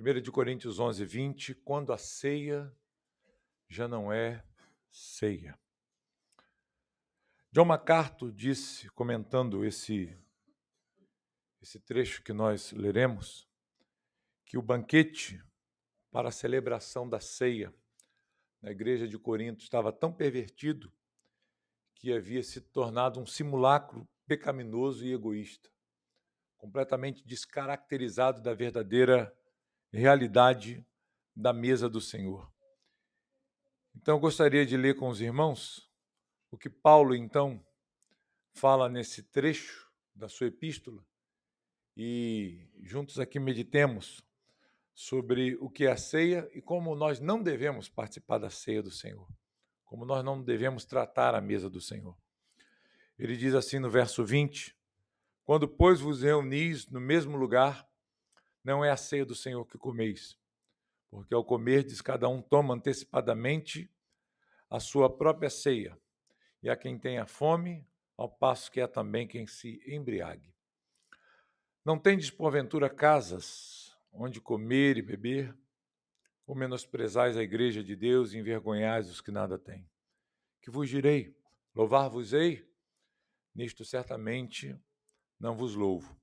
1 de Coríntios 11, 20, quando a ceia já não é ceia. John MacArthur disse, comentando esse trecho que nós leremos, que o banquete para a celebração da ceia na igreja de Corinto estava tão pervertido que havia se tornado um simulacro pecaminoso e egoísta, completamente descaracterizado da verdadeira realidade da mesa do Senhor. Então, eu gostaria de ler com os irmãos o que Paulo, então, fala nesse trecho da sua epístola e juntos aqui meditemos sobre o que é a ceia e como nós não devemos participar da ceia do Senhor, como nós não devemos tratar a mesa do Senhor. Ele diz assim no verso 20, quando, pois, vos reunis no mesmo lugar, não é a ceia do Senhor que comeis, porque ao comerdes, cada um toma antecipadamente a sua própria ceia, e a quem tenha fome, ao passo que há também quem se embriague. Não tendes, porventura, casas onde comer e beber, ou menosprezais a igreja de Deus e envergonhais os que nada têm? Que vos direi? Louvar-vos-ei? Nisto certamente não vos louvo,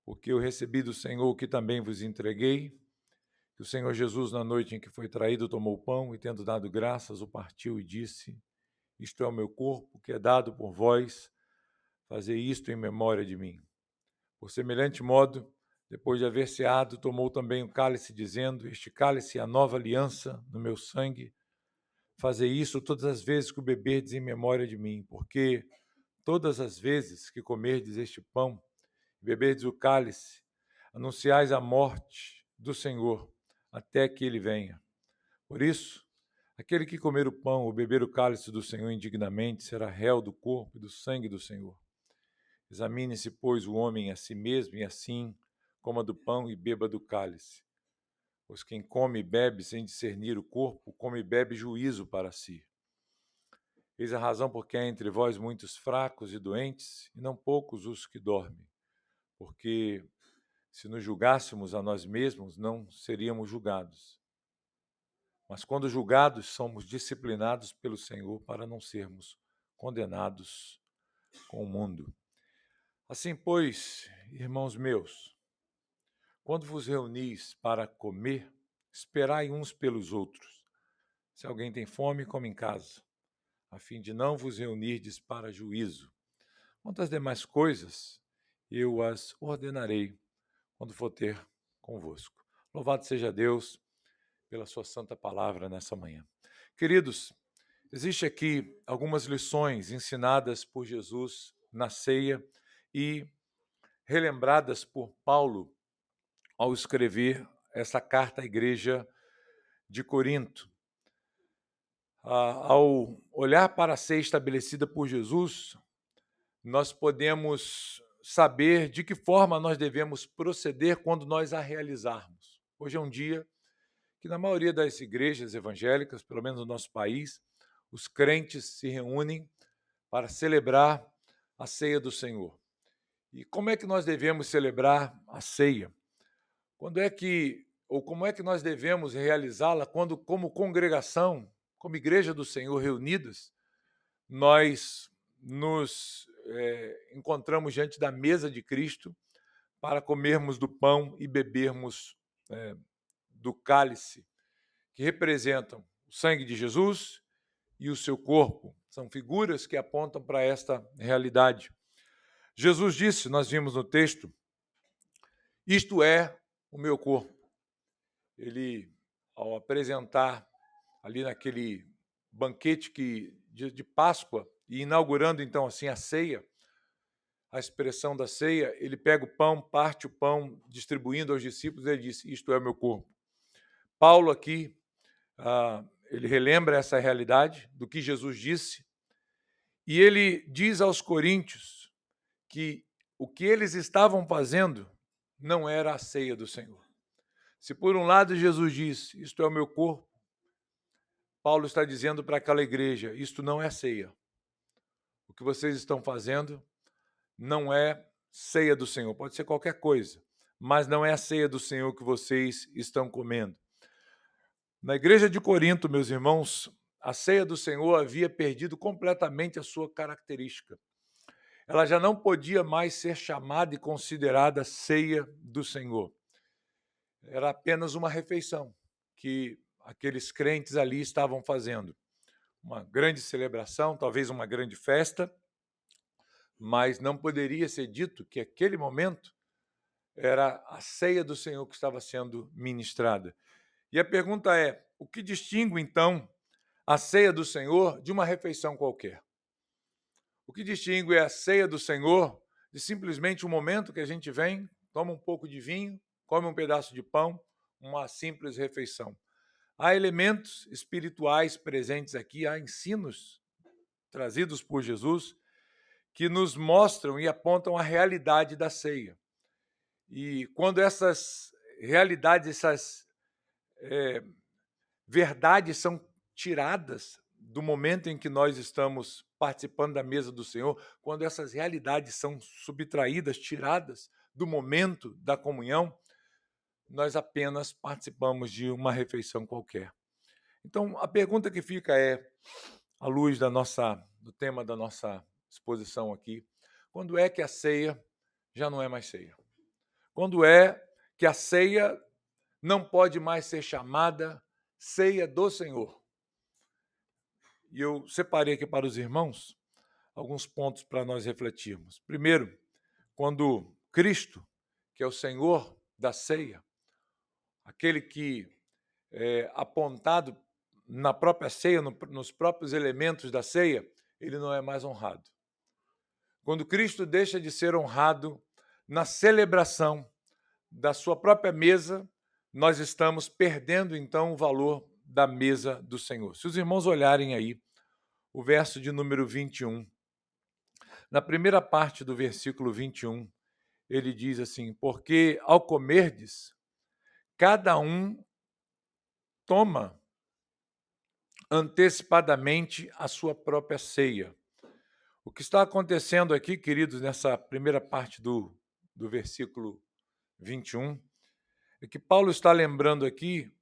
porque eu recebi do Senhor o que também vos entreguei, que o Senhor Jesus, na noite em que foi traído, tomou o pão e, tendo dado graças, o partiu e disse: isto é o meu corpo, que é dado por vós, fazei isto em memória de mim. Por semelhante modo, depois de haver ceado, tomou também o cálice, dizendo: este cálice é a nova aliança no meu sangue. Fazei isso todas as vezes que o beberdes em memória de mim, porque todas as vezes que comerdes este pão e beberdes o cálice, anunciais a morte do Senhor até que ele venha. Por isso, aquele que comer o pão ou beber o cálice do Senhor indignamente será réu do corpo e do sangue do Senhor. Examine-se, pois, o homem a si mesmo, e assim coma do pão e beba do cálice. Pois quem come e bebe sem discernir o corpo, come e bebe juízo para si. Eis a razão por que há entre vós muitos fracos e doentes, e não poucos os que dormem. Porque se nos julgássemos a nós mesmos, não seríamos julgados. Mas quando julgados, somos disciplinados pelo Senhor para não sermos condenados com o mundo. Assim, pois, irmãos meus, quando vos reunis para comer, esperai uns pelos outros. Se alguém tem fome, come em casa, a fim de não vos reunirdes para juízo. Quanto às demais coisas, eu as ordenarei quando for ter convosco. Louvado seja Deus pela sua santa palavra nessa manhã. Queridos, existe aqui algumas lições ensinadas por Jesus na ceia e relembradas por Paulo ao escrever essa carta à igreja de Corinto. Ao olhar para a ceia estabelecida por Jesus, nós podemos saber de que forma nós devemos proceder quando nós a realizarmos. Hoje é um dia que, na maioria das igrejas evangélicas, pelo menos no nosso país, os crentes se reúnem para celebrar a ceia do Senhor. E como é que nós devemos celebrar a ceia? Como é que nós devemos realizá-la quando, como congregação, como igreja do Senhor reunidas, nós nos encontramos diante da mesa de Cristo para comermos do pão e bebermos do cálice, que representam o sangue de Jesus e o seu corpo. São figuras que apontam para esta realidade. Jesus disse, nós vimos no texto, isto é o meu corpo. Ele, ao apresentar ali naquele banquete de Páscoa, e inaugurando então assim a ceia, a expressão da ceia, ele pega o pão, parte o pão, distribuindo aos discípulos, e ele disse, isto é o meu corpo. Paulo aqui, ele relembra essa realidade do que Jesus disse, e ele diz aos coríntios que o que eles estavam fazendo não era a ceia do Senhor. Se por um lado Jesus disse, isto é o meu corpo, Paulo está dizendo para aquela igreja, isto não é ceia. O que vocês estão fazendo não é ceia do Senhor, pode ser qualquer coisa, mas não é a ceia do Senhor que vocês estão comendo. Na igreja de Corinto, meus irmãos, a ceia do Senhor havia perdido completamente a sua característica. Ela já não podia mais ser chamada e considerada ceia do Senhor. Era apenas uma refeição que aqueles crentes ali estavam fazendo. Uma grande celebração, talvez uma grande festa, mas não poderia ser dito que aquele momento era a ceia do Senhor que estava sendo ministrada. E a pergunta é: o que distingue, então, a ceia do Senhor de uma refeição qualquer? O que distingue a ceia do Senhor de simplesmente um momento que a gente vem, toma um pouco de vinho, come um pedaço de pão, uma simples refeição. Há elementos espirituais presentes aqui, há ensinos trazidos por Jesus que nos mostram e apontam a realidade da ceia. E quando essas realidades, essas verdades são tiradas do momento em que nós estamos participando da mesa do Senhor, quando essas realidades são subtraídas, tiradas do momento da comunhão, nós apenas participamos de uma refeição qualquer. Então, a pergunta que fica é, à luz do tema da nossa exposição aqui, quando é que a ceia já não é mais ceia? Quando é que a ceia não pode mais ser chamada ceia do Senhor? E eu separei aqui para os irmãos alguns pontos para nós refletirmos. Primeiro, quando Cristo, que é o Senhor da ceia, aquele que é apontado na própria ceia, nos próprios elementos da ceia, ele não é mais honrado. Quando Cristo deixa de ser honrado na celebração da sua própria mesa, nós estamos perdendo, então, o valor da mesa do Senhor. Se os irmãos olharem aí, o verso de número 21, na primeira parte do versículo 21, ele diz assim: porque ao comerdes, cada um toma antecipadamente a sua própria ceia. O que está acontecendo aqui, queridos, nessa primeira parte do versículo 21, é que Paulo está lembrando aqui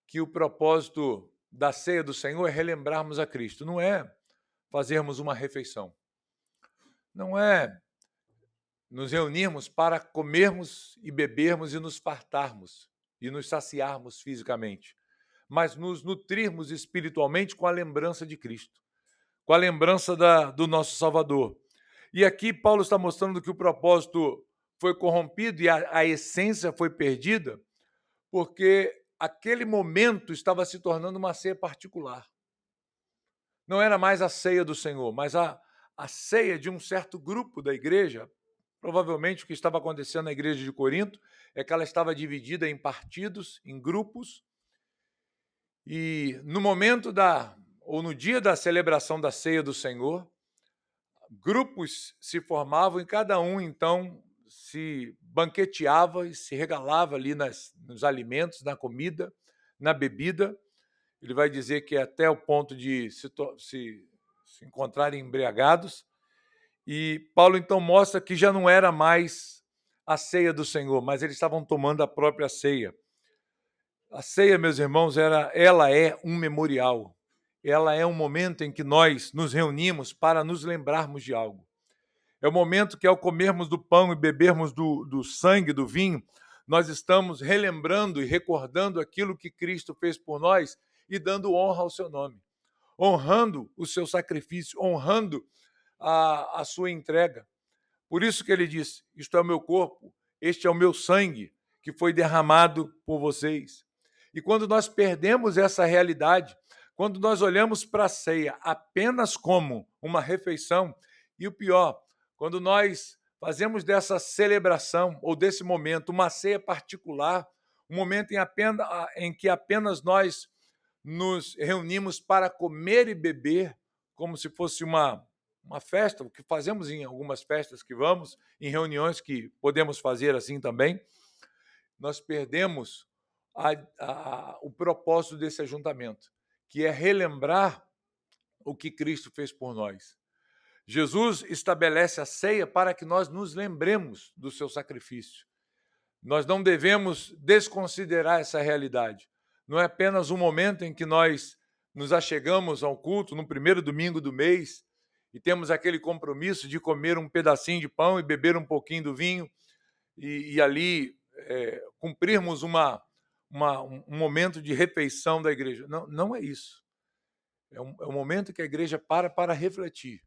que o propósito da ceia do Senhor é relembrarmos a Cristo, não é fazermos uma refeição, não é nos reunirmos para comermos e bebermos e nos fartarmos e nos saciarmos fisicamente, mas nos nutrirmos espiritualmente com a lembrança de Cristo, com a lembrança do nosso Salvador. E aqui Paulo está mostrando que o propósito foi corrompido e a essência foi perdida, porque aquele momento estava se tornando uma ceia particular. Não era mais a ceia do Senhor, mas a ceia de um certo grupo da igreja. Provavelmente o que estava acontecendo na igreja de Corinto é que ela estava dividida em partidos, em grupos, e no momento ou no dia da celebração da ceia do Senhor, grupos se formavam e cada um, então, se banqueteava e se regalava ali nos alimentos, na comida, na bebida. Ele vai dizer que até o ponto de se encontrarem embriagados. E Paulo, então, mostra que já não era mais a ceia do Senhor, mas eles estavam tomando a própria ceia. A ceia, meus irmãos, ela é um memorial. Ela é um momento em que nós nos reunimos para nos lembrarmos de algo. É o momento que, ao comermos do pão e bebermos do sangue, do vinho, nós estamos relembrando e recordando aquilo que Cristo fez por nós e dando honra ao seu nome, honrando o seu sacrifício, honrando a sua entrega. Por isso que ele disse: isto é o meu corpo, este é o meu sangue, que foi derramado por vocês. E quando nós perdemos essa realidade, quando nós olhamos para a ceia apenas como uma refeição, e o pior, quando nós fazemos dessa celebração ou desse momento uma ceia particular, um momento em que apenas nós nos reunimos para comer e beber, como se fosse uma festa, o que fazemos em algumas festas que vamos, em reuniões que podemos fazer assim também, nós perdemos o propósito desse ajuntamento, que é relembrar o que Cristo fez por nós. Jesus estabelece a ceia para que nós nos lembremos do seu sacrifício. Nós não devemos desconsiderar essa realidade. Não é apenas um momento em que nós nos achegamos ao culto no primeiro domingo do mês e temos aquele compromisso de comer um pedacinho de pão e beber um pouquinho do vinho e ali cumprirmos um momento de refeição da igreja. Não, não é isso. É um momento que a igreja para refletir.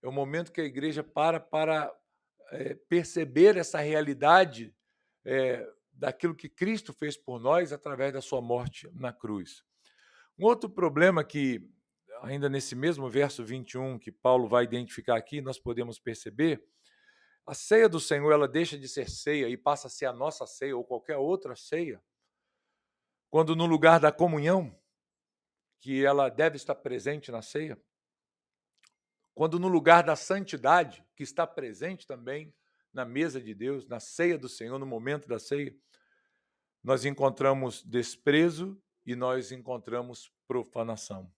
É um momento que a igreja para perceber essa realidade daquilo que Cristo fez por nós através da sua morte na cruz. Um outro problema que, ainda nesse mesmo verso 21, que Paulo vai identificar aqui, nós podemos perceber, a ceia do Senhor ela deixa de ser ceia e passa a ser a nossa ceia ou qualquer outra ceia, quando no lugar da comunhão, que ela deve estar presente na ceia, quando no lugar da santidade, que está presente também na mesa de Deus, na ceia do Senhor, no momento da ceia, nós encontramos desprezo e nós encontramos profanação.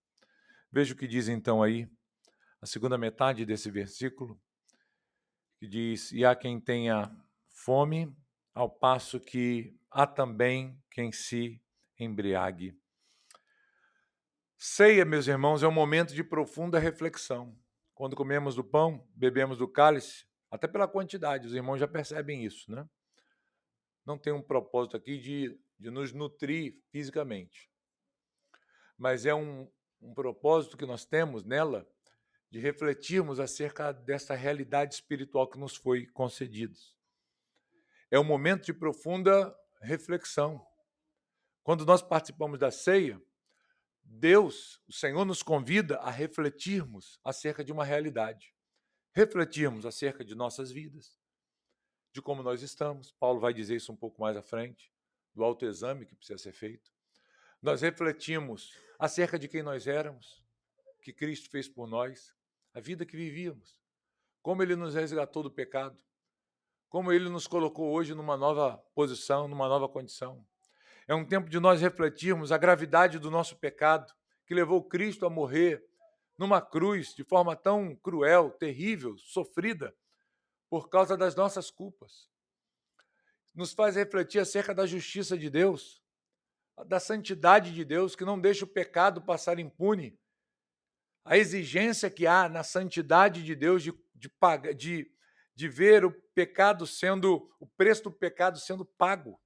Veja o que diz então aí, a segunda metade desse versículo, que diz, e há quem tenha fome, ao passo que há também quem se embriague. Ceia, meus irmãos, é um momento de profunda reflexão. Quando comemos do pão, bebemos do cálice, até pela quantidade, os irmãos já percebem isso, né? Não tem um propósito aqui de nos nutrir fisicamente, mas é um propósito que nós temos nela de refletirmos acerca dessa realidade espiritual que nos foi concedida. É um momento de profunda reflexão. Quando nós participamos da ceia, Deus, o Senhor, nos convida a refletirmos acerca de uma realidade. Refletirmos acerca de nossas vidas, de como nós estamos. Paulo vai dizer isso um pouco mais à frente, do autoexame que precisa ser feito. Nós refletimos acerca de quem nós éramos, que Cristo fez por nós, a vida que vivíamos, como Ele nos resgatou do pecado, como Ele nos colocou hoje numa nova posição, numa nova condição. É um tempo de nós refletirmos a gravidade do nosso pecado, que levou Cristo a morrer numa cruz de forma tão cruel, terrível, sofrida, por causa das nossas culpas. Nos faz refletir acerca da justiça de Deus, da santidade de Deus, que não deixa o pecado passar impune. A exigência que há na santidade de Deus de ver o pecado sendo, o preço do pecado sendo pago.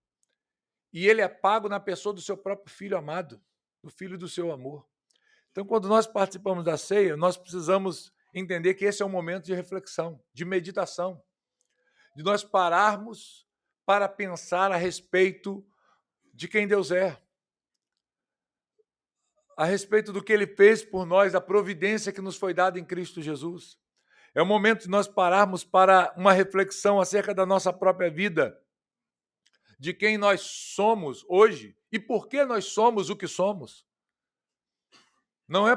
E ele é pago na pessoa do seu próprio Filho amado, do Filho do seu amor. Então, quando nós participamos da ceia, nós precisamos entender que esse é um momento de reflexão, de meditação, de nós pararmos para pensar a respeito de quem Deus é, a respeito do que Ele fez por nós, da providência que nos foi dada em Cristo Jesus. É o momento de nós pararmos para uma reflexão acerca da nossa própria vida, de quem nós somos hoje e por que nós somos o que somos. Não é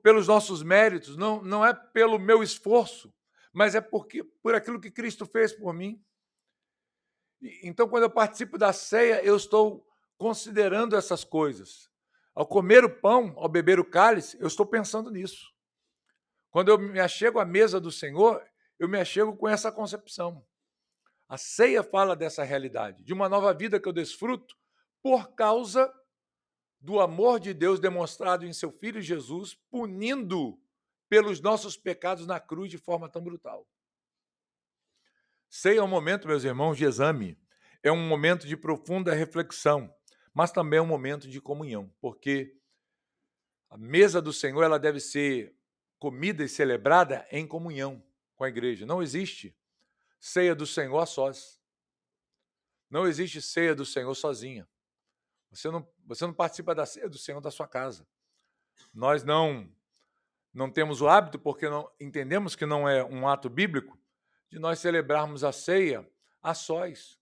pelos nossos méritos, não é pelo meu esforço, mas é por aquilo que Cristo fez por mim. Então, quando eu participo da ceia, eu estou considerando essas coisas. Ao comer o pão, ao beber o cálice, eu estou pensando nisso. Quando eu me achego à mesa do Senhor, eu me achego com essa concepção. A ceia fala dessa realidade, de uma nova vida que eu desfruto por causa do amor de Deus demonstrado em seu Filho Jesus, punindo pelos nossos pecados na cruz de forma tão brutal. Ceia é um momento, meus irmãos, de exame, é um momento de profunda reflexão, mas também é um momento de comunhão, porque a mesa do Senhor ela deve ser comida e celebrada em comunhão com a igreja. Não existe ceia do Senhor a sós. Não existe ceia do Senhor sozinha. Você não participa da ceia do Senhor da sua casa. Nós não temos o hábito, porque não entendemos que não é um ato bíblico, de nós celebrarmos a ceia a sós,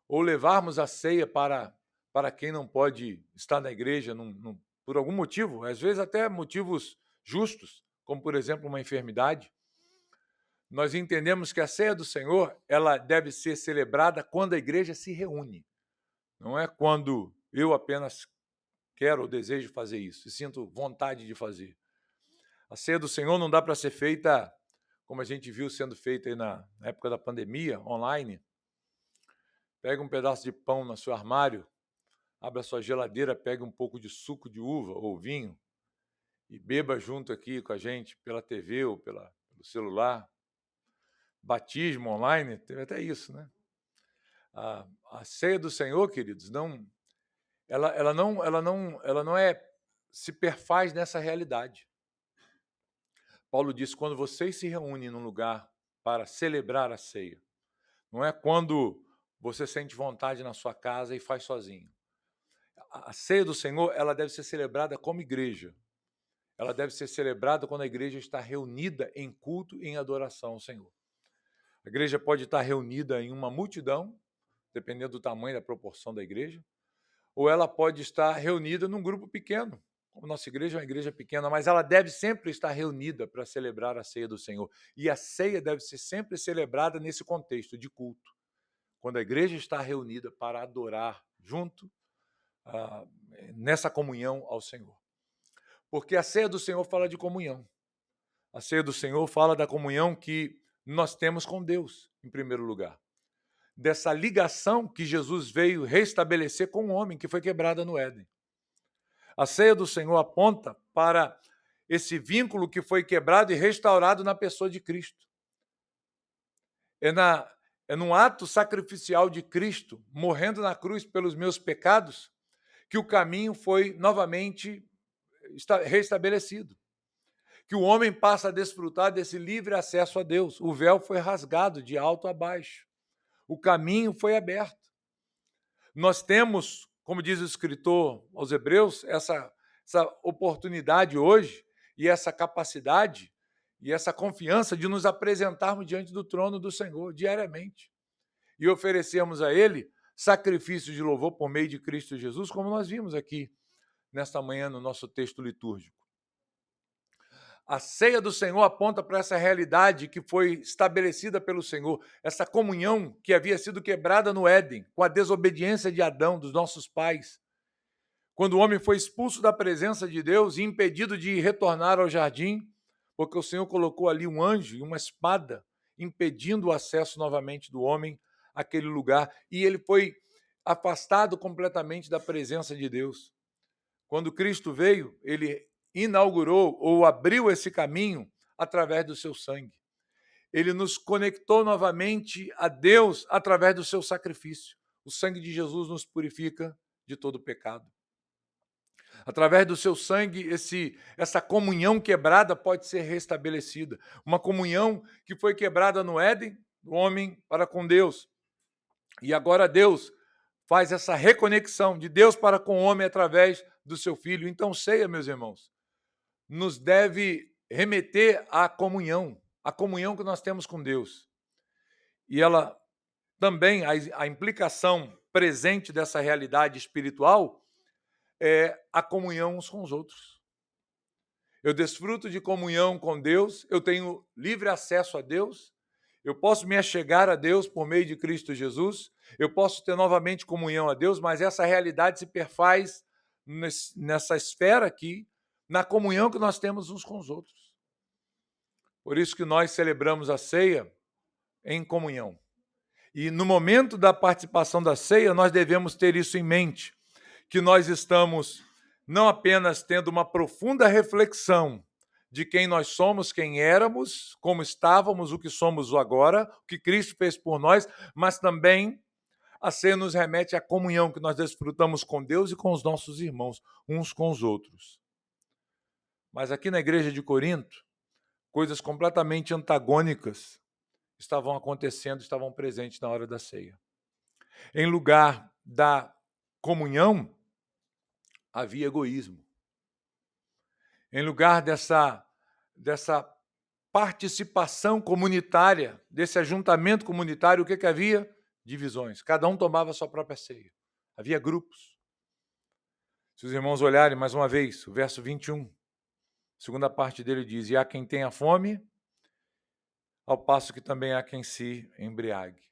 ou levarmos a ceia para quem não pode estar na igreja por algum motivo, às vezes até motivos justos, como, por exemplo, uma enfermidade. Nós entendemos que a ceia do Senhor ela deve ser celebrada quando a igreja se reúne. Não é quando eu apenas quero ou desejo fazer isso e sinto vontade de fazer. A ceia do Senhor não dá para ser feita como a gente viu sendo feita aí na época da pandemia, online. Pegue um pedaço de pão no seu armário, abra a sua geladeira, pegue um pouco de suco de uva ou vinho e beba junto aqui com a gente pela TV ou pelo celular. Batismo online, teve até isso, né? A ceia do Senhor, queridos, ela não se perfaz nessa realidade. Paulo diz: quando vocês se reúnem num lugar para celebrar a ceia, não é quando você sente vontade na sua casa e faz sozinho. A ceia do Senhor, ela deve ser celebrada como igreja. Ela deve ser celebrada quando a igreja está reunida em culto e em adoração ao Senhor. A igreja pode estar reunida em uma multidão, dependendo do tamanho, da proporção da igreja, ou ela pode estar reunida num grupo pequeno. Como nossa igreja é uma igreja pequena, mas ela deve sempre estar reunida para celebrar a ceia do Senhor. E a ceia deve ser sempre celebrada nesse contexto de culto, quando a igreja está reunida para adorar junto, nessa comunhão ao Senhor. Porque a ceia do Senhor fala de comunhão. A ceia do Senhor fala da comunhão que nós temos com Deus, em primeiro lugar. Dessa ligação que Jesus veio restabelecer com o homem, que foi quebrada no Éden. A ceia do Senhor aponta para esse vínculo que foi quebrado e restaurado na pessoa de Cristo. É num ato sacrificial de Cristo, morrendo na cruz pelos meus pecados, que o caminho foi novamente restabelecido. Que o homem passa a desfrutar desse livre acesso a Deus. O véu foi rasgado de alto a baixo. O caminho foi aberto. Nós temos, como diz o escritor aos Hebreus, essa oportunidade hoje e essa capacidade e essa confiança de nos apresentarmos diante do trono do Senhor diariamente e oferecermos a Ele sacrifícios de louvor por meio de Cristo Jesus, como nós vimos aqui nesta manhã no nosso texto litúrgico. A ceia do Senhor aponta para essa realidade que foi estabelecida pelo Senhor, essa comunhão que havia sido quebrada no Éden, com a desobediência de Adão, dos nossos pais. Quando o homem foi expulso da presença de Deus e impedido de retornar ao jardim, porque o Senhor colocou ali um anjo e uma espada, impedindo o acesso novamente do homem àquele lugar, e ele foi afastado completamente da presença de Deus. Quando Cristo veio, ele inaugurou ou abriu esse caminho através do seu sangue. Ele nos conectou novamente a Deus através do seu sacrifício. O sangue de Jesus nos purifica de todo pecado. Através do seu sangue, essa comunhão quebrada pode ser restabelecida. Uma comunhão que foi quebrada no Éden, do homem para com Deus. E agora Deus faz essa reconexão de Deus para com o homem através do seu Filho. Então, ceia, meus irmãos, nos deve remeter à comunhão que nós temos com Deus. E ela também, a implicação presente dessa realidade espiritual é a comunhão uns com os outros. Eu desfruto de comunhão com Deus, eu tenho livre acesso a Deus, eu posso me achegar a Deus por meio de Cristo Jesus, eu posso ter novamente comunhão a Deus, mas essa realidade se perfaz nessa esfera aqui, na comunhão que nós temos uns com os outros. Por isso que nós celebramos a ceia em comunhão. E no momento da participação da ceia, nós devemos ter isso em mente, que nós estamos não apenas tendo uma profunda reflexão de quem nós somos, quem éramos, como estávamos, o que somos agora, o que Cristo fez por nós, mas também a ceia nos remete à comunhão que nós desfrutamos com Deus e com os nossos irmãos, uns com os outros. Mas aqui na igreja de Corinto, coisas completamente antagônicas estavam acontecendo, estavam presentes na hora da ceia. Em lugar da comunhão, havia egoísmo. Em lugar dessa participação comunitária, desse ajuntamento comunitário, o que havia? Divisões. Cada um tomava a sua própria ceia. Havia grupos. Se os irmãos olharem mais uma vez, o verso 21, a segunda parte dele diz: e há quem tenha fome, ao passo que também há quem se embriague.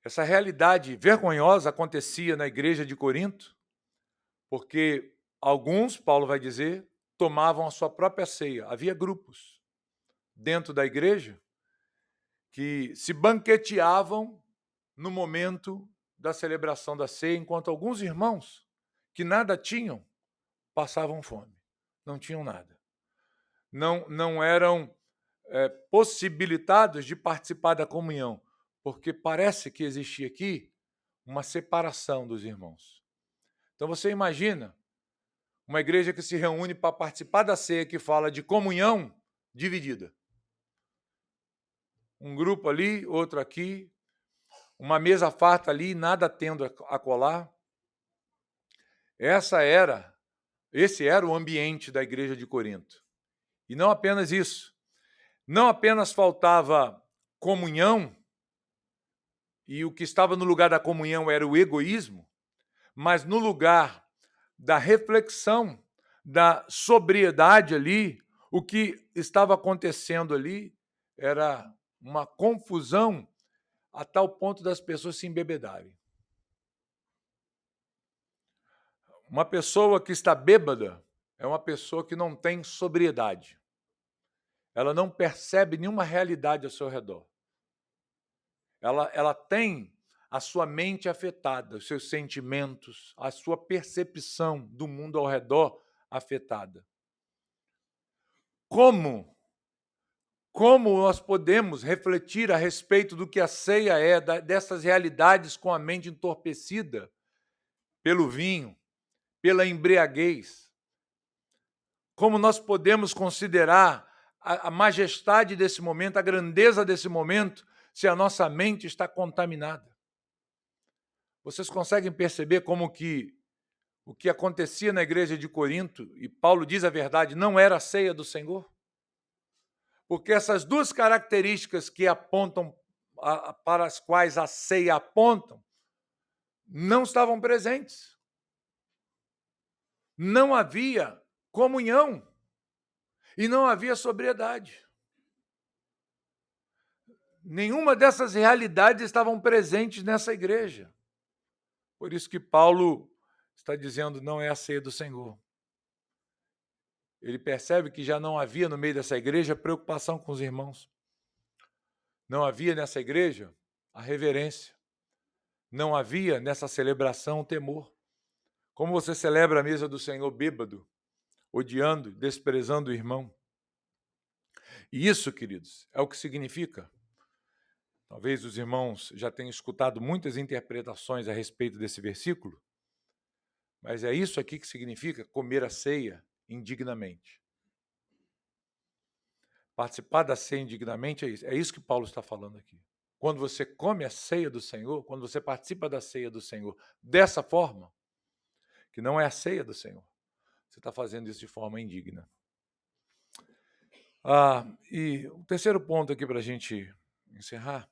Essa realidade vergonhosa acontecia na igreja de Corinto, porque alguns, Paulo vai dizer, tomavam a sua própria ceia. Havia grupos dentro da igreja que se banqueteavam no momento da celebração da ceia, enquanto alguns irmãos que nada tinham passavam fome, não tinham nada. Não eram possibilitados de participar da comunhão, porque parece que existia aqui uma separação dos irmãos. Então você imagina uma igreja que se reúne para participar da ceia, que fala de comunhão dividida. Um grupo ali, outro aqui, uma mesa farta ali, nada tendo a colar. Esse era o ambiente da igreja de Corinto. E não apenas isso. Não apenas faltava comunhão, e o que estava no lugar da comunhão era o egoísmo, mas no lugar da reflexão, da sobriedade ali, o que estava acontecendo ali era uma confusão a tal ponto das pessoas se embebedarem. Uma pessoa que está bêbada é uma pessoa que não tem sobriedade. Ela não percebe nenhuma realidade ao seu redor. Ela tem a sua mente afetada, os seus sentimentos, a sua percepção do mundo ao redor afetada. Como nós podemos refletir a respeito do que a ceia é, dessas realidades com a mente entorpecida pelo vinho, pela embriaguez? Como nós podemos considerar a majestade desse momento, a grandeza desse momento, se a nossa mente está contaminada? Vocês conseguem perceber como que o que acontecia na igreja de Corinto, e Paulo diz a verdade, não era a ceia do Senhor? Porque essas duas características que apontam, para as quais a ceia apontam, não estavam presentes. Não havia comunhão e não havia sobriedade. Nenhuma dessas realidades estavam presentes nessa igreja. Por isso que Paulo está dizendo, não é a ceia do Senhor. Ele percebe que já não havia no meio dessa igreja preocupação com os irmãos. Não havia nessa igreja a reverência. Não havia nessa celebração o temor. Como você celebra a mesa do Senhor bêbado, odiando, desprezando o irmão? E isso, queridos, é o que significa. Talvez os irmãos já tenham escutado muitas interpretações a respeito desse versículo, mas é isso aqui que significa comer a ceia indignamente. Participar da ceia indignamente é isso. É isso que Paulo está falando aqui. Quando você come a ceia do Senhor, quando você participa da ceia do Senhor dessa forma, que não é a ceia do Senhor, você está fazendo isso de forma indigna. E o terceiro ponto aqui para a gente encerrar,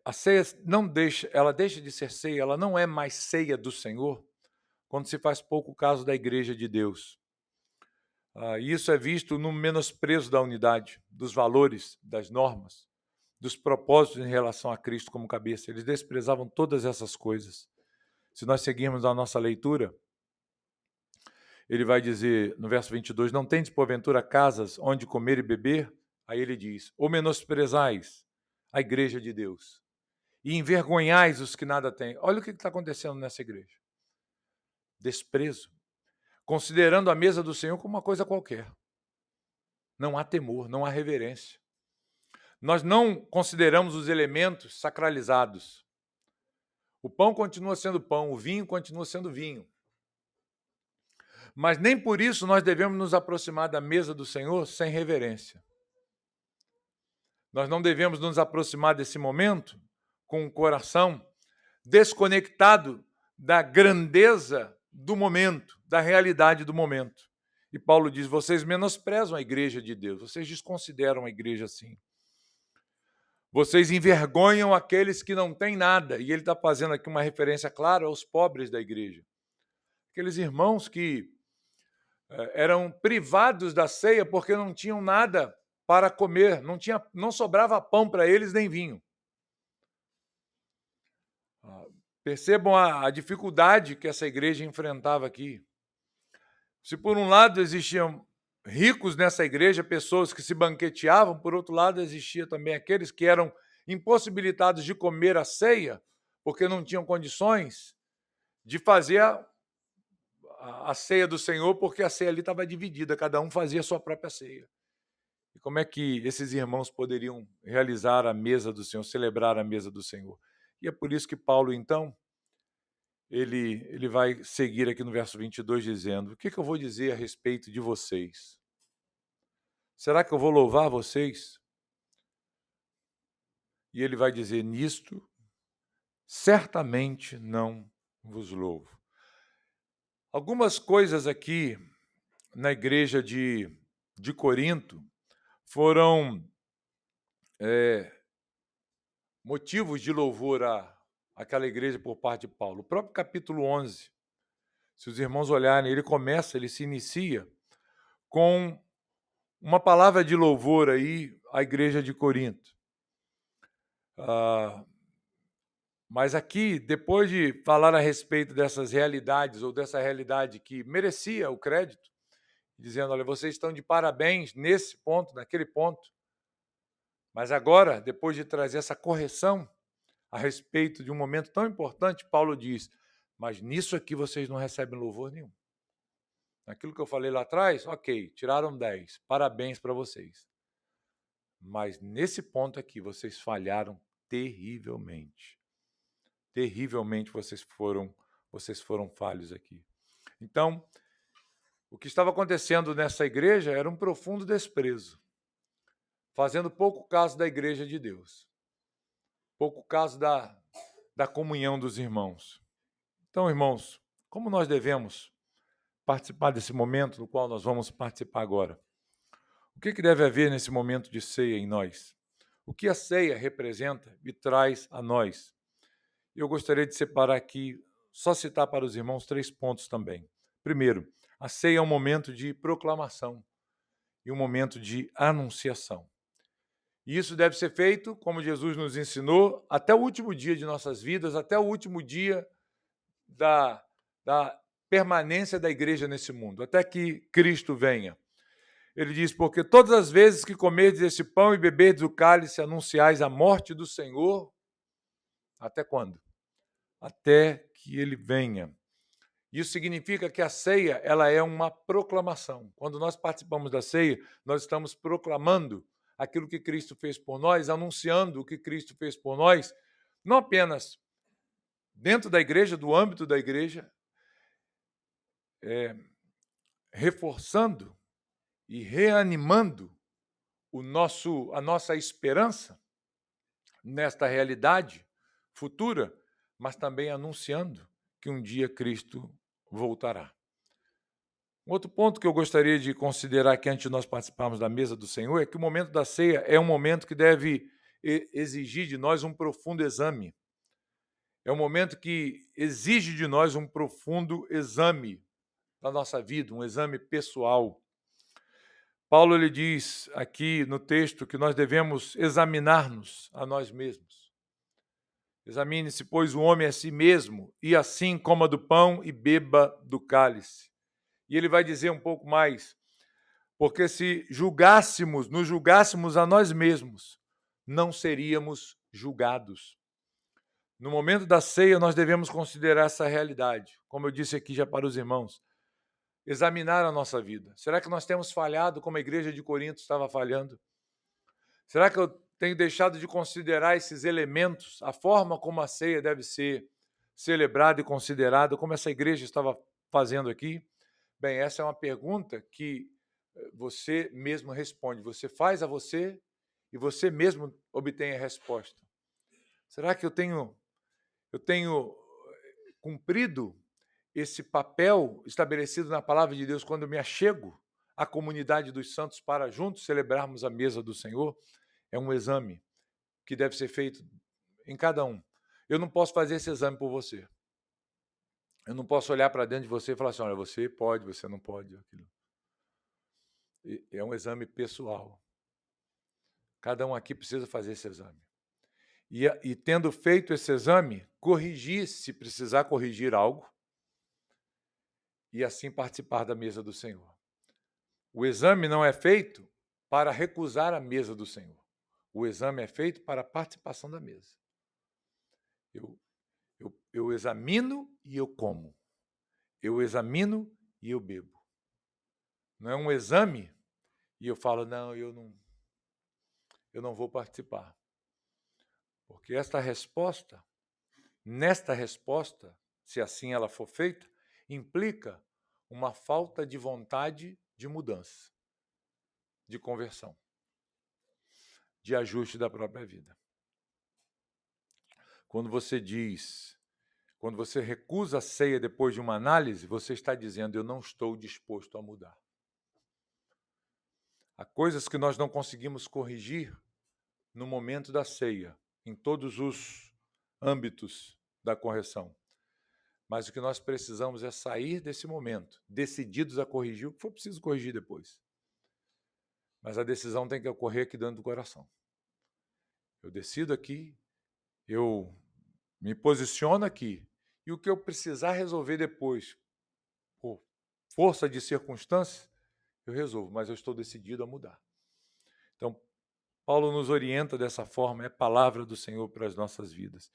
a ceia ela deixa de ser ceia, ela não é mais ceia do Senhor quando se faz pouco caso da igreja de Deus. E isso é visto no menosprezo da unidade, dos valores, das normas, dos propósitos em relação a Cristo como cabeça. Eles desprezavam todas essas coisas. Se nós seguirmos a nossa leitura, ele vai dizer no verso 22, não tendes porventura casas onde comer e beber? Aí ele diz, ou menosprezais a igreja de Deus e envergonhais os que nada têm. Olha o que está acontecendo nessa igreja. Desprezo. Considerando a mesa do Senhor como uma coisa qualquer. Não há temor, não há reverência. Nós não consideramos os elementos sacralizados. O pão continua sendo pão, o vinho continua sendo vinho. Mas nem por isso nós devemos nos aproximar da mesa do Senhor sem reverência. Nós não devemos nos aproximar desse momento com o coração desconectado da grandeza do momento, da realidade do momento. E Paulo diz, vocês menosprezam a igreja de Deus, vocês desconsideram a igreja assim. Vocês envergonham aqueles que não têm nada. E ele está fazendo aqui uma referência clara aos pobres da igreja. Aqueles irmãos que eram privados da ceia porque não tinham nada para comer, não sobrava pão para eles nem vinho. Percebam a dificuldade que essa igreja enfrentava aqui. Se por um lado existiam ricos nessa igreja, pessoas que se banqueteavam, por outro lado existia também aqueles que eram impossibilitados de comer a ceia, porque não tinham condições de fazer a ceia do Senhor, porque a ceia ali estava dividida, cada um fazia a sua própria ceia. E como é que esses irmãos poderiam realizar a mesa do Senhor, celebrar a mesa do Senhor? E é por isso que Paulo, então, ele vai seguir aqui no verso 22 dizendo: o que eu vou dizer a respeito de vocês? Será que eu vou louvar vocês? E ele vai dizer: nisto, certamente não vos louvo. Algumas coisas aqui na igreja de Corinto foram motivos de louvor àquela igreja por parte de Paulo. O próprio capítulo 11, se os irmãos olharem, ele se inicia com uma palavra de louvor aí à igreja de Corinto. Mas aqui, depois de falar a respeito dessas realidades, ou dessa realidade que merecia o crédito, dizendo, olha, vocês estão de parabéns nesse ponto, naquele ponto, mas agora, depois de trazer essa correção a respeito de um momento tão importante, Paulo diz, mas nisso aqui vocês não recebem louvor nenhum. Naquilo que eu falei lá atrás, ok, tiraram 10, parabéns para vocês. Mas nesse ponto aqui, vocês falharam terrivelmente. Terrivelmente vocês foram falhos aqui. Então, o que estava acontecendo nessa igreja era um profundo desprezo, fazendo pouco caso da igreja de Deus, pouco caso da comunhão dos irmãos. Então, irmãos, como nós devemos participar desse momento no qual nós vamos participar agora? O que deve haver nesse momento de ceia em nós? O que a ceia representa e traz a nós? Eu gostaria de separar aqui, só citar para os irmãos 3 pontos também. Primeiro, a ceia é um momento de proclamação e um momento de anunciação. E isso deve ser feito, como Jesus nos ensinou, até o último dia de nossas vidas, até o último dia da permanência da igreja nesse mundo, até que Cristo venha. Ele diz, porque todas as vezes que comerdes esse pão e beberdes o cálice, anunciais a morte do Senhor, até quando? Até que ele venha. Isso significa que a ceia ela é uma proclamação. Quando nós participamos da ceia, nós estamos proclamando aquilo que Cristo fez por nós, anunciando o que Cristo fez por nós, não apenas dentro da igreja, do âmbito da igreja, reforçando e reanimando a nossa esperança nesta realidade futura, mas também anunciando que um dia Cristo voltará. Um outro ponto que eu gostaria de considerar aqui antes de nós participarmos da mesa do Senhor é que o momento da ceia é um momento que deve exigir de nós um profundo exame. É um momento que exige de nós um profundo exame da nossa vida, um exame pessoal. Paulo ele diz aqui no texto que nós devemos examinar-nos a nós mesmos. Examine-se, pois, o homem a si mesmo, e assim coma do pão e beba do cálice. E ele vai dizer um pouco mais, porque se nos julgássemos a nós mesmos, não seríamos julgados. No momento da ceia, nós devemos considerar essa realidade, como eu disse aqui já para os irmãos, examinar a nossa vida. Será que nós temos falhado como a igreja de Corinto estava falhando? Será que eu tenho deixado de considerar esses elementos, a forma como a ceia deve ser celebrada e considerada, como essa igreja estava fazendo aqui? Bem, essa é uma pergunta que você mesmo responde. Você faz a você e você mesmo obtém a resposta. Será que eu tenho cumprido esse papel estabelecido na palavra de Deus quando eu me achego à comunidade dos santos para juntos celebrarmos a mesa do Senhor? É um exame que deve ser feito em cada um. Eu não posso fazer esse exame por você. Eu não posso olhar para dentro de você e falar assim, olha, você pode, você não pode. Aquilo. É um exame pessoal. Cada um aqui precisa fazer esse exame. E tendo feito esse exame, corrigir, se precisar corrigir algo, e assim participar da mesa do Senhor. O exame não é feito para recusar a mesa do Senhor. O exame é feito para a participação da mesa. Eu examino e eu como. Eu examino e eu bebo. Não é um exame e eu falo, não, eu não vou participar. Porque nesta resposta, se assim ela for feita, implica uma falta de vontade de mudança, de conversão, de ajuste da própria vida. Quando você recusa a ceia depois de uma análise, você está dizendo, eu não estou disposto a mudar. Há coisas que nós não conseguimos corrigir no momento da ceia, em todos os âmbitos da correção. Mas o que nós precisamos é sair desse momento, decididos a corrigir o que for preciso corrigir depois. Mas a decisão tem que ocorrer aqui dentro do coração. Eu decido aqui, eu me posiciono aqui, e o que eu precisar resolver depois, por força de circunstâncias, eu resolvo, mas eu estou decidido a mudar. Então, Paulo nos orienta dessa forma, é palavra do Senhor para as nossas vidas.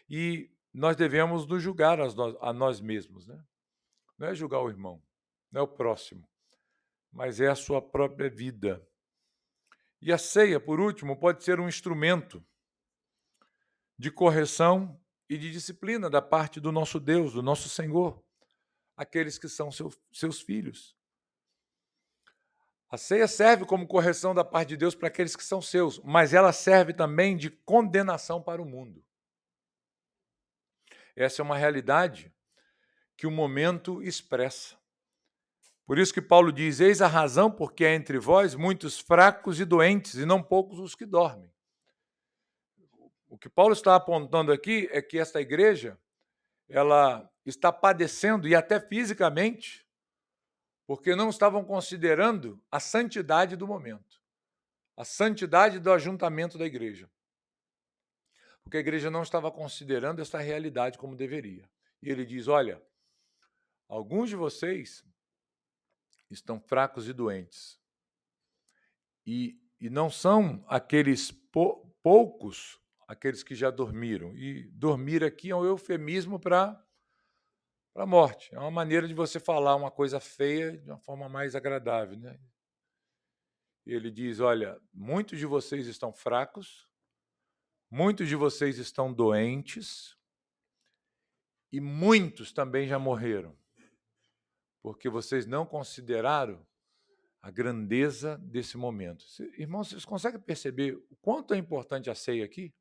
E nós devemos nos julgar a nós mesmos, né? Não é julgar o irmão, não é o próximo, mas é a sua própria vida. E a ceia, por último, pode ser um instrumento de correção e de disciplina da parte do nosso Deus, do nosso Senhor, aqueles que são seus filhos. A ceia serve como correção da parte de Deus para aqueles que são seus, mas ela serve também de condenação para o mundo. Essa é uma realidade que o momento expressa. Por isso que Paulo diz, eis a razão porque há entre vós muitos fracos e doentes, e não poucos os que dormem. O que Paulo está apontando aqui é que esta igreja, ela está padecendo, e até fisicamente, porque não estavam considerando a santidade do momento, a santidade do ajuntamento da igreja. Porque a igreja não estava considerando essa realidade como deveria. E ele diz, olha, alguns de vocês estão fracos e doentes. E não são aqueles poucos, aqueles que já dormiram. E dormir aqui é um eufemismo para a morte. É uma maneira de você falar uma coisa feia de uma forma mais agradável, né? Ele diz, olha, muitos de vocês estão fracos, muitos de vocês estão doentes e muitos também já morreram, porque vocês não consideraram a grandeza desse momento. Irmãos, vocês conseguem perceber o quanto é importante a ceia aqui?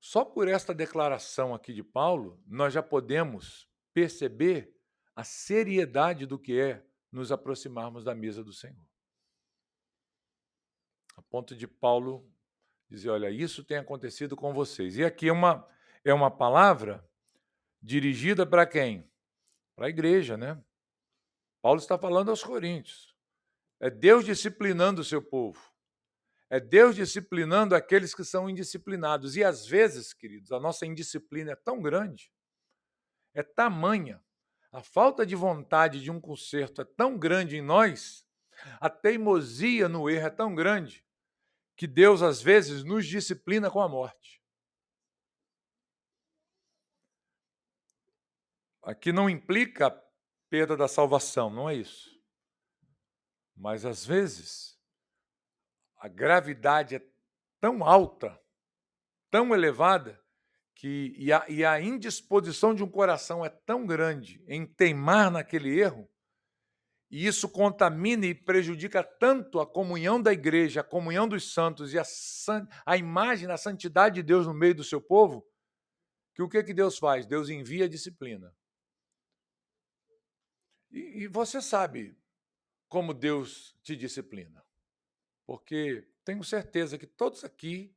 Só por esta declaração aqui de Paulo, nós já podemos perceber a seriedade do que é nos aproximarmos da mesa do Senhor. A ponto de Paulo dizer, olha, isso tem acontecido com vocês. E aqui é uma palavra dirigida para quem? Para a igreja, né? Paulo está falando aos coríntios. É Deus disciplinando o seu povo. É Deus disciplinando aqueles que são indisciplinados. E às vezes, queridos, a nossa indisciplina é tão grande, é tamanha, a falta de vontade de um conserto é tão grande em nós, a teimosia no erro é tão grande, que Deus às vezes nos disciplina com a morte. Aqui não implica a perda da salvação, não é isso. Mas às vezes a gravidade é tão alta, tão elevada, e a indisposição de um coração é tão grande em teimar naquele erro, e isso contamina e prejudica tanto a comunhão da igreja, a comunhão dos santos e a imagem da santidade de Deus no meio do seu povo, que o que Deus faz? Deus envia a disciplina. E você sabe como Deus te disciplina, porque tenho certeza que todos aqui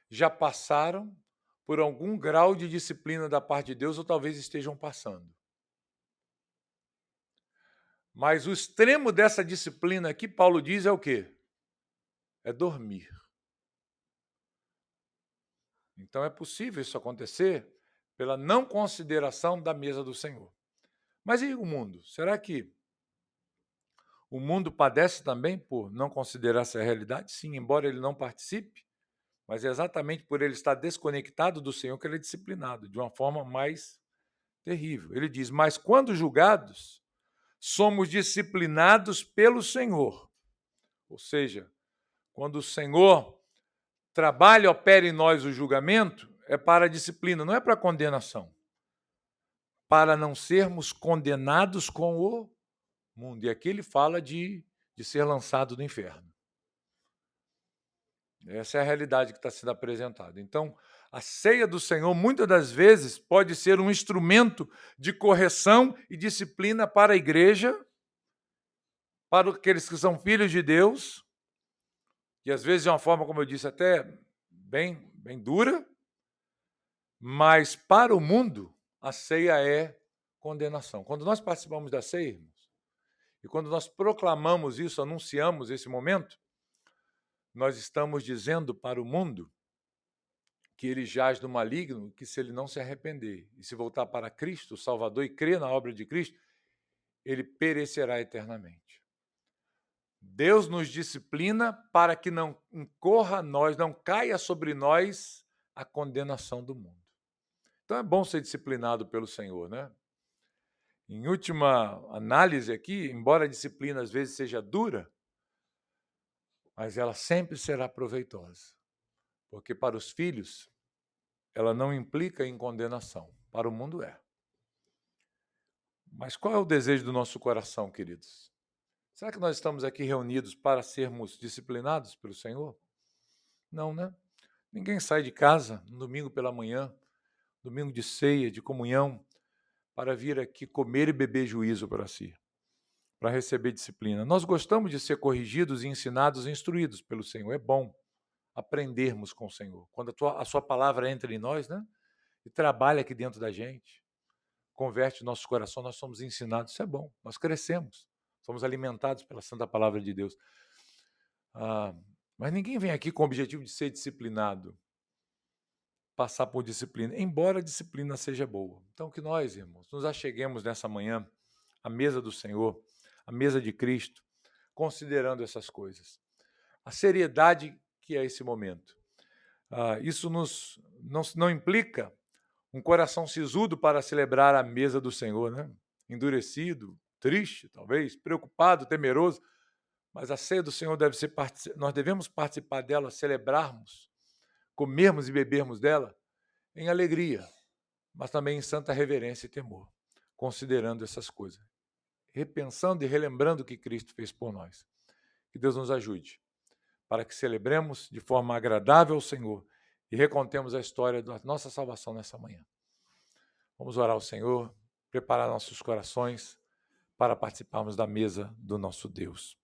já passaram por algum grau de disciplina da parte de Deus ou talvez estejam passando. Mas o extremo dessa disciplina aqui, Paulo diz, é o quê? É dormir. Então é possível isso acontecer pela não consideração da mesa do Senhor. Mas e o mundo? Será que O mundo padece também por não considerar essa realidade? Sim, embora ele não participe, mas é exatamente por ele estar desconectado do Senhor que ele é disciplinado, de uma forma mais terrível. Ele diz, mas quando julgados, somos disciplinados pelo Senhor. Ou seja, quando o Senhor trabalha e opera em nós o julgamento, é para a disciplina, não é para a condenação. Para não sermos condenados com o mundo. E aqui ele fala de ser lançado no inferno. Essa é a realidade que está sendo apresentada. Então, a ceia do Senhor, muitas das vezes, pode ser um instrumento de correção e disciplina para a igreja, para aqueles que são filhos de Deus, e às vezes de uma forma, como eu disse, até bem dura, mas para o mundo, a ceia é condenação. Quando nós participamos da ceia, irmãos, e quando nós proclamamos isso, anunciamos esse momento, nós estamos dizendo para o mundo que ele jaz no maligno, que se ele não se arrepender e se voltar para Cristo, o Salvador, e crer na obra de Cristo, ele perecerá eternamente. Deus nos disciplina para que não incorra a nós, não caia sobre nós a condenação do mundo. Então é bom ser disciplinado pelo Senhor, né? Em última análise aqui, embora a disciplina às vezes seja dura, mas ela sempre será proveitosa. Porque para os filhos, ela não implica em condenação. Para o mundo é. Mas qual é o desejo do nosso coração, queridos? Será que nós estamos aqui reunidos para sermos disciplinados pelo Senhor? Não, né? Ninguém sai de casa no domingo pela manhã, domingo de ceia, de comunhão, para vir aqui comer e beber juízo para si, para receber disciplina. Nós gostamos de ser corrigidos, ensinados e instruídos pelo Senhor. É bom aprendermos com o Senhor. Quando a sua palavra entra em nós, né? E trabalha aqui dentro da gente, converte o nosso coração, nós somos ensinados, isso é bom, nós crescemos, somos alimentados pela santa palavra de Deus. Mas ninguém vem aqui com o objetivo de ser disciplinado, passar por disciplina, embora a disciplina seja boa. Então que nós, irmãos, nos acheguemos nessa manhã à mesa do Senhor, à mesa de Cristo, considerando essas coisas. A seriedade que é esse momento. Isso não implica um coração sisudo para celebrar a mesa do Senhor, né? Endurecido, triste, talvez, preocupado, temeroso, mas a ceia do Senhor nós devemos participar dela, celebrarmos, comermos e bebermos dela em alegria, mas também em santa reverência e temor, considerando essas coisas, repensando e relembrando o que Cristo fez por nós. Que Deus nos ajude, para que celebremos de forma agradável ao Senhor e recontemos a história da nossa salvação nessa manhã. Vamos orar ao Senhor, preparar nossos corações para participarmos da mesa do nosso Deus.